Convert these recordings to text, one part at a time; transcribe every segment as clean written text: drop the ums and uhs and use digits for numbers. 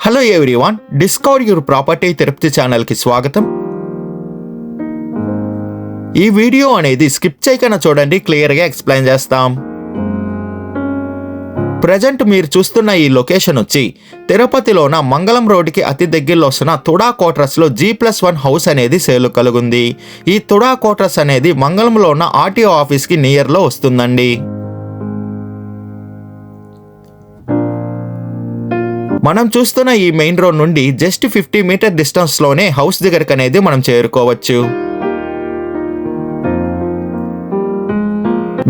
Hello everyone, discover your property Tirupati ఛానల్కి స్వాగతం. ఈ వీడియో అనేది స్కిప్ చేయకుండా చూడండి, క్లియర్గా ఎక్స్ప్లెయిన్ చేస్తాం. ప్రజెంట్ మీరు చూస్తున్న ఈ లొకేషన్ వచ్చి తిరుపతిలోన మంగళం రోడ్డుకి అతి దగ్గరలో వస్తున్న తుడా క్వార్టర్స్లో G+1 హౌస్ అనేది సేలు కలుగుంది. ఈ తుడా క్వార్టర్స్ అనేది మంగళంలో ఉన్న ఆర్టీఓ ఆఫీస్కి నియర్లో వస్తుందండి. మనం చూస్తున్న ఈ మెయిన్ రోడ్ నుండి జస్ట్ 50 మీటర్ డిస్టెన్స్లోనే హౌస్ దగ్గరకు అనేది మనం చేరుకోవచ్చు.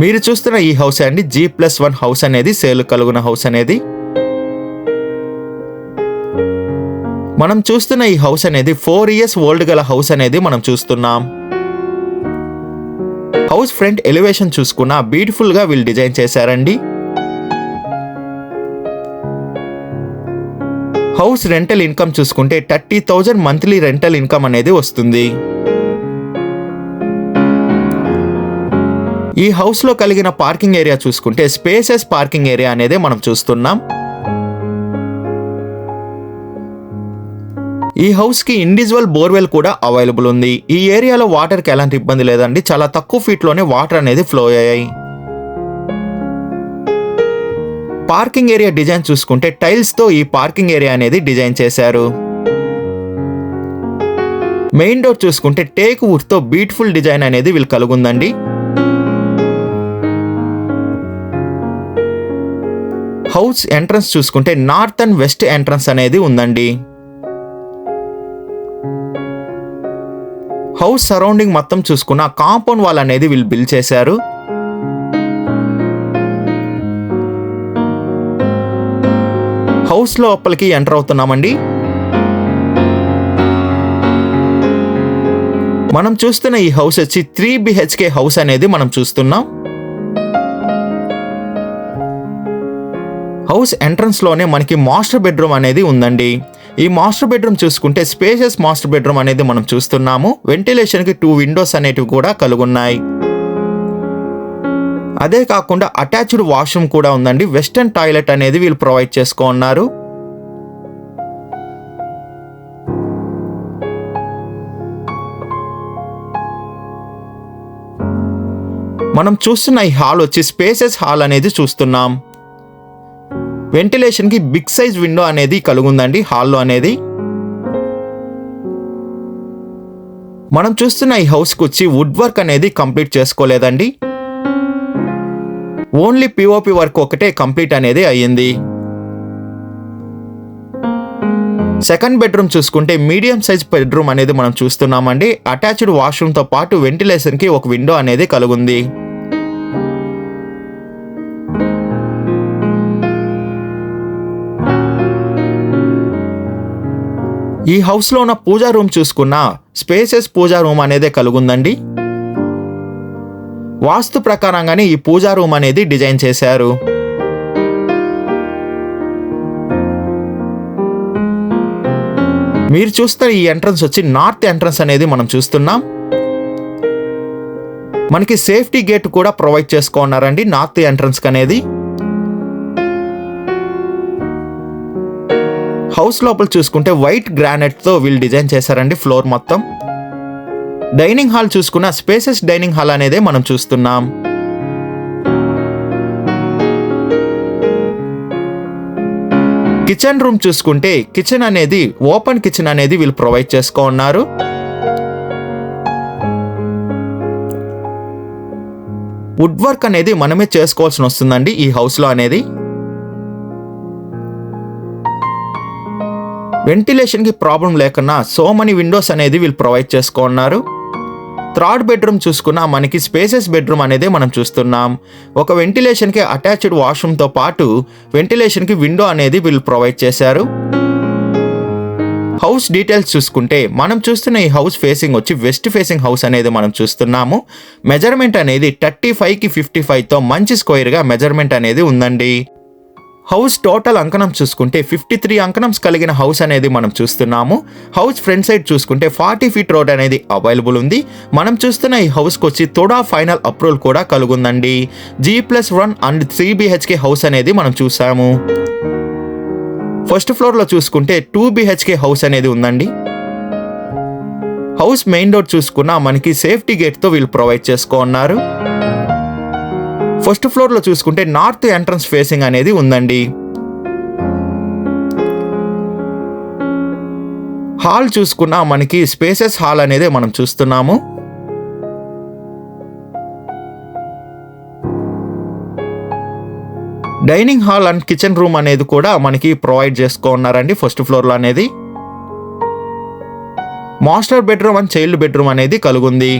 మీరు చూస్తున్న ఈ హౌస్ అండి G+1 హౌస్ అనేది సేలు కలుగున హౌస్ అనేది. మనం చూస్తున్న ఈ హౌస్ అనేది 4 years ఓల్డ్ గల హౌస్ అనేది మనం చూస్తున్నాం. హౌస్ ఫ్రంట్ ఎలివేషన్ చూసుకున్న బ్యూటిఫుల్ గా వీళ్ళు డిజైన్ చేశారండి. హౌస్ రెంటల్ ఇన్కమ్ చూసుకుంటే 30,000 మంత్లీ రెంటల్ ఇన్కమ్ అనేది వస్తుంది. ఈ హౌస్ లో కలిగిన పార్కింగ్ ఏరియా చూసుకుంటే స్పేసెస్ పార్కింగ్ ఏరియా అనేది మనం చూస్తున్నాం. ఈ హౌస్ కి ఇండివిజువల్ బోర్వెల్ కూడా అవైలబుల్ ఉంది. ఈ ఏరియాలో వాటర్ కి ఎలాంటి ఇబ్బంది లేదండి, చాలా తక్కువ ఫీట్ లోనే వాటర్ అనేది ఫ్లో అయ్యాయి. పార్కింగ్ ఏరియా డిజైన్ చూసుకుంటే టైల్స్ తో ఈ పార్కింగ్ ఏరియా అనేది డిజైన్ చేశారు. మెయిన్ డోర్ చూసుకుంటే టేక్ వుడ్ తో బ్యూటిఫుల్ డిజైన్ అనేది వీళ్ళు కలుగుందండి. హౌస్ ఎంట్రన్స్ చూసుకుంటే నార్త్ అండ్ వెస్ట్ ఎంట్రన్స్ అనేది ఉందండి. హౌస్ సరౌండింగ్ మొత్తం చూసుకున్న కాంపౌండ్ వాల్ అనేది వీళ్ళు బిల్డ్ చేశారు. హౌస్ లోపలికి ఎంటర్ అవుతున్నామండి. మనం చూస్తున్న ఈ హౌస్ వచ్చి 3 BHK హౌస్ అనేది మనం చూస్తున్నాం. హౌస్ ఎంట్రన్స్ లోనే మనకి మాస్టర్ బెడ్రూమ్ అనేది ఉందండి. ఈ మాస్టర్ బెడ్రూమ్ చూసుకుంటే స్పేషియస్ మాస్టర్ బెడ్రూమ్ అనేది మనం చూస్తున్నాము. వెంటిలేషన్ కి 2 విండోస్ అనేటివి కూడా కలుగున్నాయి. అదే కాకుండా అటాచ్డ్ వాష్రూమ్ కూడా ఉందండి. వెస్టర్న్ టాయిలెట్ అనేది వీళ్ళు ప్రొవైడ్ చేసుకున్నారు. మనం చూస్తున్న ఈ హాల్ వచ్చి స్పేసెస్ హాల్ అనేది చూస్తున్నాం. వెంటిలేషన్ కి బిగ్ సైజ్ విండో అనేది కలుగుందండి హాల్లో అనేది. మనం చూస్తున్న ఈ హౌస్ కి వచ్చి వుడ్ వర్క్ అనేది కంప్లీట్ చేసుకోలేదండి. ఓన్లీ POP వర్క్ ఒకటే కంప్లీట్ అనేది అయ్యింది. సెకండ్ బెడ్రూమ్ చూసుకుంటే మీడియం సైజ్ బెడ్రూమ్ అనేది మనం చూస్తున్నామండి. అటాచ్డ్ వాష్రూమ్ తో పాటు వెంటిలేషన్ కి ఒక విండో అనేది కలుగుంది. ఈ హౌస్ లో ఉన్న పూజా రూమ్ చూసుకున్న స్పేసెస్ పూజా రూమ్ అనేది కలుగుందండి. వాస్తు ప్రకారంగానే ఈ పూజా రూమ్ అనేది డిజైన్ చేశారు. మీరు చూస్తే ఈ ఎంట్రన్స్ వచ్చి నార్త్ ఎంట్రన్స్ అనేది మనం చూస్తున్నాం. మనకి సేఫ్టీ గేట్ కూడా ప్రొవైడ్ చేసుకున్నారండి నార్త్ ఎంట్రన్స్ అనేది. హౌస్ లోపల చూసుకుంటే వైట్ గ్రానైట్ తో వీళ్ళు డిజైన్ చేశారండి ఫ్లోర్ మొత్తం. డైనింగ్ హాల్ చూసుకున్న స్పేసెస్ డైనింగ్ హాల్ అనేది మనం చూస్తున్నాం. కిచెన్ రూమ్ చూసుకుంటే కిచెన్ అనేది ఓపెన్ కిచెన్ అనేది వీళ్ళు ప్రొవైడ్ చేసుకున్నారు. వుడ్ వర్క్ అనేది మనమే చేసుకోవాల్సి వస్తుందండి ఈ హౌస్ లో అనేది. వెంటిలేషన్ కి ప్రాబ్లం లేకుండా సో మనీ విండోస్ అనేది వీళ్ళు ప్రొవైడ్ చేసుకున్నారు. థర్డ్ బెడ్రూమ్ చూసుకున్న మనకి స్పేసెస్ బెడ్రూమ్ అనేది మనం చూస్తున్నాం. ఒక వెంటిలేషన్ కి అటాచ్డ్ వాష్రూమ్ తో పాటు వెంటిలేషన్ కి విండో అనేది వీళ్ళు ప్రొవైడ్ చేశారు. హౌస్ డీటెయిల్స్ చూసుకుంటే మనం చూస్తున్న ఈ హౌస్ ఫేసింగ్ వచ్చి వెస్ట్ ఫేసింగ్ హౌస్ అనేది మనం చూస్తున్నాము. మెజర్మెంట్ అనేది 35కి 55 తో మంచి స్క్వేర్ గా మెజర్మెంట్ అనేది ఉందండి. హౌస్ టోటల్ అంకణం చూసుకుంటే 53 అంకణంస్ కలిగిన హౌస్ అనేది మనం చూస్తున్నాము. హౌస్ ఫ్రంట్ సైడ్ చూసుకుంటే 40 feet రోడ్ అనేది అవైలబుల్ ఉంది. మనం చూస్తున్న ఈ హౌస్కి వచ్చి తుడా ఫైనల్ అప్రూవల్ కూడా కలుగుందండి. G+1 అండ్ 3 BHK హౌస్ అనేది మనం చూసాము. ఫస్ట్ ఫ్లోర్లో చూసుకుంటే 2 BHK హౌస్ అనేది ఉందండి. హౌస్ మెయిన్ డోర్ చూసుకున్నా మనకి సేఫ్టీ గేట్తో వీళ్ళు ప్రొవైడ్ చేసుకున్నారు. ఫస్ట్ ఫ్లోర్లో చూసుకుంటే నార్త్ ఎంట్రన్స్ ఫేసింగ్ అనేది ఉందండి. హాల్ చూసుకున్నా మనకి స్పేసెస్ హాల్ అనేది మనం చూస్తున్నాము. Dining hall and kitchen room అనేది కూడా మనకి ప్రొవైడ్ చేసుకున్నారండి ఫస్ట్ ఫ్లోర్లో అనేది. Master bedroom and child bedroom అనేది కలుగుంది.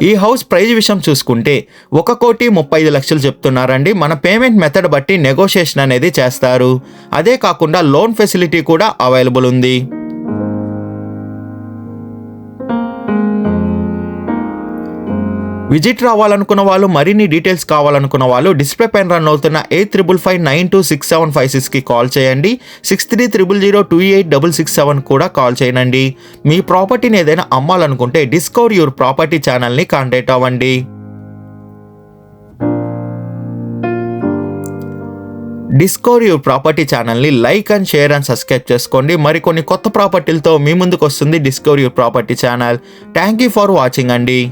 ఈ హౌస్ ప్రైస్ విషయం చూసుకుంటే 1,35,00,000 చెప్తున్నారండి. మన పేమెంట్ మెథడ్ బట్టి నెగోషియేషన్ అనేది చేస్తారు. అదే కాకుండా లోన్ ఫెసిలిటీ కూడా అవైలబుల్ ఉంది. విజిట్ రావాలనుకున్న వాళ్ళు, మరిన్ని డీటెయిల్స్ కావాలనుకున్న వాళ్ళు డిస్ప్లే పైన రన్ అవుతున్న 8555926756కి కాల్ చేయండి. 6300028667 కూడా కాల్ చేయండి. మీ ప్రాపర్టీని ఏదైనా అమ్మాలనుకుంటే డిస్కవర్ యువర్ ప్రాపర్టీ ఛానల్ని కాంటాక్ట్ అవ్వండి. డిస్కవర్ యువర్ ప్రాపర్టీ ఛానల్ని like and share and subscribe చేసుకోండి. మరికొన్ని కొత్త ప్రాపర్టీలతో మీ ముందుకు వస్తుంది discover your property channel. Thank you for watching అండి.